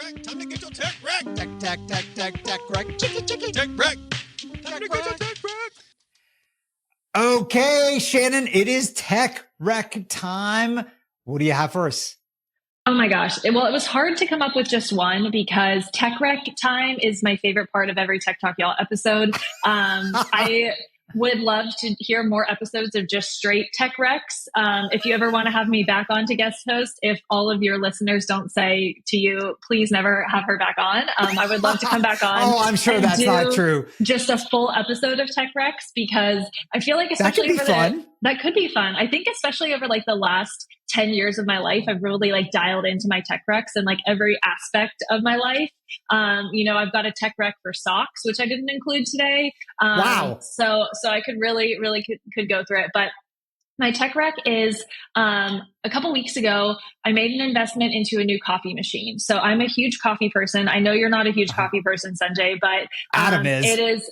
wreck. Time to get your tech wreck. Tech wreck. Chicky. Tech wreck. Time to get your tech wreck. Okay, Shannon, it is tech wreck time. What do you have for us? Oh my gosh. Well, it was hard to come up with just one because tech wreck time is my favorite part of every Tech Talk Y'all episode. I would love to hear more episodes of just straight tech wrecks. If you ever want to have me back on to guest host, if all of your listeners don't say to you, please never have her back on. I would love to come back on. Oh, I'm sure that's not true. Just a full episode of tech wrecks because I feel like especially that could be fun. I think especially over like the last 10 years of my life, I've really like dialed into my tech wrecks and like every aspect of my life. I've got a tech wreck for socks, which I didn't include today. Wow. So I could really could go through it. But my tech wreck is a couple weeks ago, I made an investment into a new coffee machine. So I'm a huge coffee person. I know you're not a huge coffee person, Sanjay, but Adam is.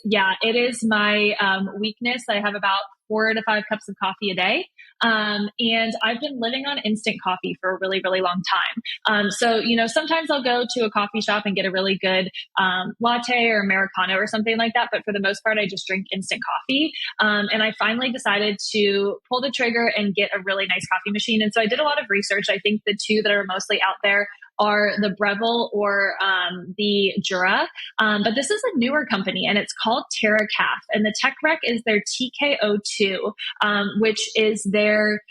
It is my weakness. I have about 4 to 5 cups of coffee a day. And I've been living on instant coffee for a really, really long time. So sometimes I'll go to a coffee shop and get a really good latte or Americano or something like that. But for the most part, I just drink instant coffee. And I finally decided to pull the trigger and get a really nice coffee machine. And so I did a lot of research. I think the two that are mostly out there are the Breville or the Jura. But this is a newer company and it's called TerraCaf. And the tech rec is their TKO2, which is their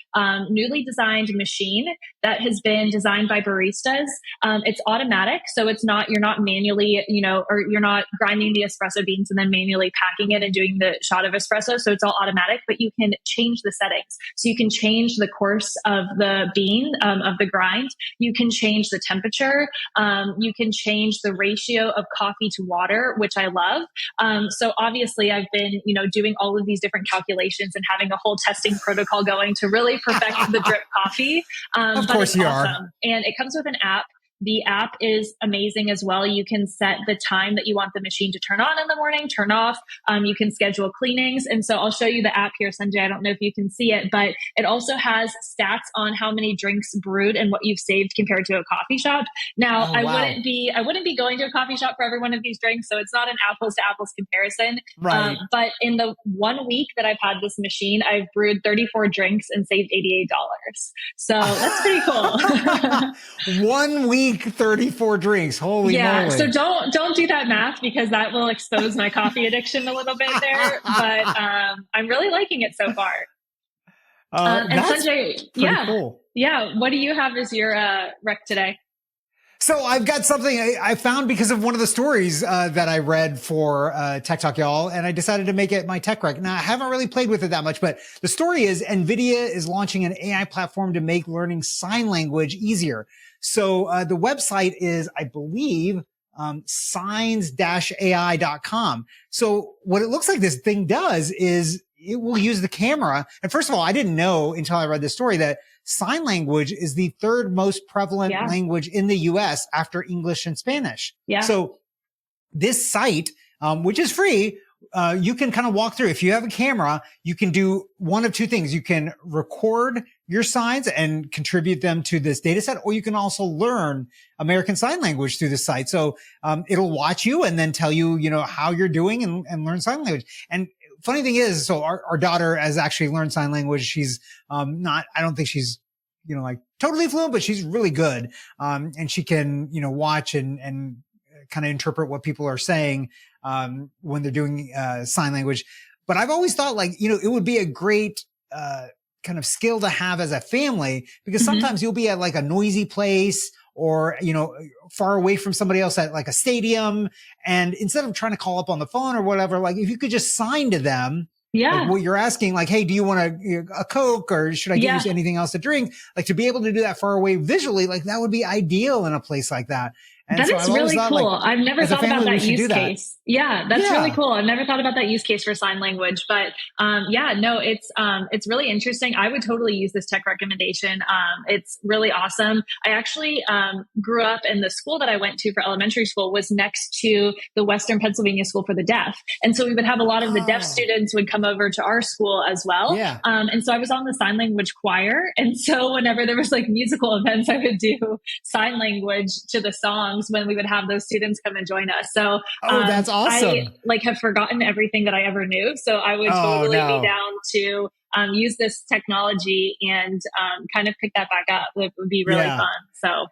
newly designed machine that has been designed by baristas. It's automatic. So you're not manually, or you're not grinding the espresso beans and then manually packing it and doing the shot of espresso. So it's all automatic, but you can change the settings. So you can change the course of the bean, of the grind. You can change the temperature. You can change the ratio of coffee to water, which I love. So obviously I've been, doing all of these different calculations and having a whole testing protocol going to really perfect the drip coffee. Of course you are. And it comes with an app. The app is amazing as well. You can set the time that you want the machine to turn on in the morning, turn off. You can schedule cleanings. And so I'll show you the app here, Sanjay. I don't know if you can see it, but it also has stats on how many drinks brewed and what you've saved compared to a coffee shop. Now, I wouldn't be going to a coffee shop for every one of these drinks. So it's not an apples to apples comparison. Right. But in the 1 week that I've had this machine, I've brewed 34 drinks and saved $88. So that's pretty cool. 1 week, 34 drinks. Holy moly. So don't do that math because that will expose my coffee addiction a little bit there. But I'm really liking it so far. And that's Sanjay, cool. Yeah. What do you have as your rec today? So I've got something I found because of one of the stories that I read for Tech Talk Y'all, and I decided to make it my tech rec. Now, I haven't really played with it that much, but the story is NVIDIA is launching an AI platform to make learning sign language easier. So the website is, I believe, signs-ai.com. So what it looks like this thing does is it will use the camera. And first of all, I didn't know until I read this story that sign language is the third most prevalent language in the US after English and Spanish. Yeah. So this site, which is free, you can kind of walk through. If you have a camera, you can do one of two things. You can record your signs and contribute them to this data set, or you can also learn American Sign Language through the site. So it'll watch you and then tell you, how you're doing and learn sign language. And funny thing is, so our daughter has actually learned sign language. She's I don't think she's, like totally fluent, but she's really good. And she can, watch and kind of interpret what people are saying when they're doing sign language. But I've always thought it would be a great kind of skill to have as a family, because sometimes you'll be at like a noisy place or, far away from somebody else at like a stadium. And instead of trying to call up on the phone or whatever, like if you could just sign to them, like what you're asking, like, hey, do you want a Coke or should I give you anything else to drink? Like to be able to do that far away visually, like that would be ideal in a place like that. And that is really cool. I've never thought about that use case. Yeah, that's really cool. I've never thought about that use case for sign language, but it's really interesting. I would totally use this tech recommendation. It's really awesome. I actually grew up in the school that I went to for elementary school was next to the Western Pennsylvania School for the Deaf. And so we would have a lot of the deaf students would come over to our school as well. Yeah. And so I was on the sign language choir. And so whenever there was like musical events, I would do sign language to the song songs when we would have those students come and join us. So that's awesome. I like have forgotten everything that I ever knew. So I would totally be down to use this technology and kind of pick that back up. It would be really fun. So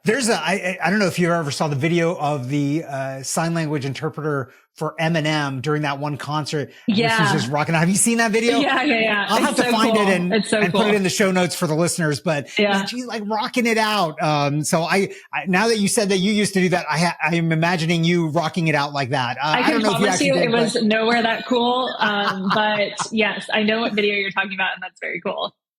there's I don't know if you ever saw the video of the sign language interpreter for Eminem during that one concert. Yeah. She's just rocking. Have you seen that video? Yeah. I'll have to find it and put it in the show notes for the listeners, but she's like rocking it out. So I now that you said that you used to do that, I am imagining you rocking it out like that. I don't know if you actually did, it was nowhere that cool. But yes, I know what video you're talking about, and that's very cool.